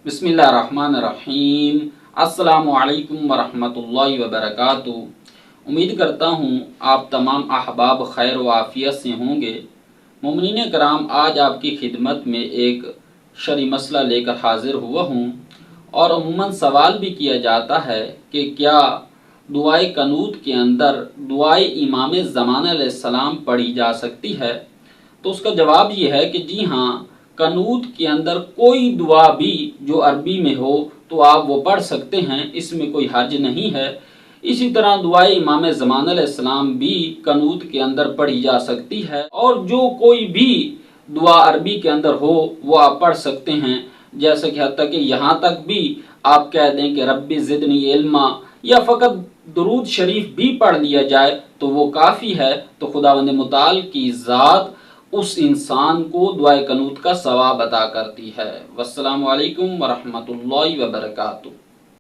बिस्मिल्लाहिर्रहमानिर्रहीम। अस्सलामु अलैकुम वरहमतुल्लाहि वबरकातुहू। उम्मीद करता हूँ आप तमाम अहबाब खैर व आफियत से होंगे। मोमिनीन कराम, आज आपकी खिदमत में एक शरई मसला लेकर हाजिर हुआ हूँ और अमूमन सवाल भी किया जाता है कि क्या दुआए कनूत के अंदर दुआए इमाम ज़मान अलैहिस्सलाम पढ़ी जा सकती है। तो उसका जवाब ये है कि जी हाँ, कनूत के अंदर कोई दुआ भी जो अरबी में हो तो आप वो पढ़ सकते हैं, इसमें कोई हर्ज नहीं है। इसी तरह दुआए इमाम ज़मान अलैहिस्सलाम भी कनूत के अंदर पढ़ी जा सकती है और जो कोई भी दुआ अरबी के अंदर हो वो आप पढ़ सकते हैं। जैसे कि हत्ता कि यहाँ तक भी आप कह दें कि रब्बी ज़िदनी इल्मा या फ़कत दुरूद शरीफ भी पढ़ लिया जाए तो वो काफ़ी है। तो खुदावंद मुताल की ज़ात उस इंसान को दुआए कनूत का सवाब अता करती है। वस्सलामु अलैकुम वरहमतुल्लाहि वबरकातुहू।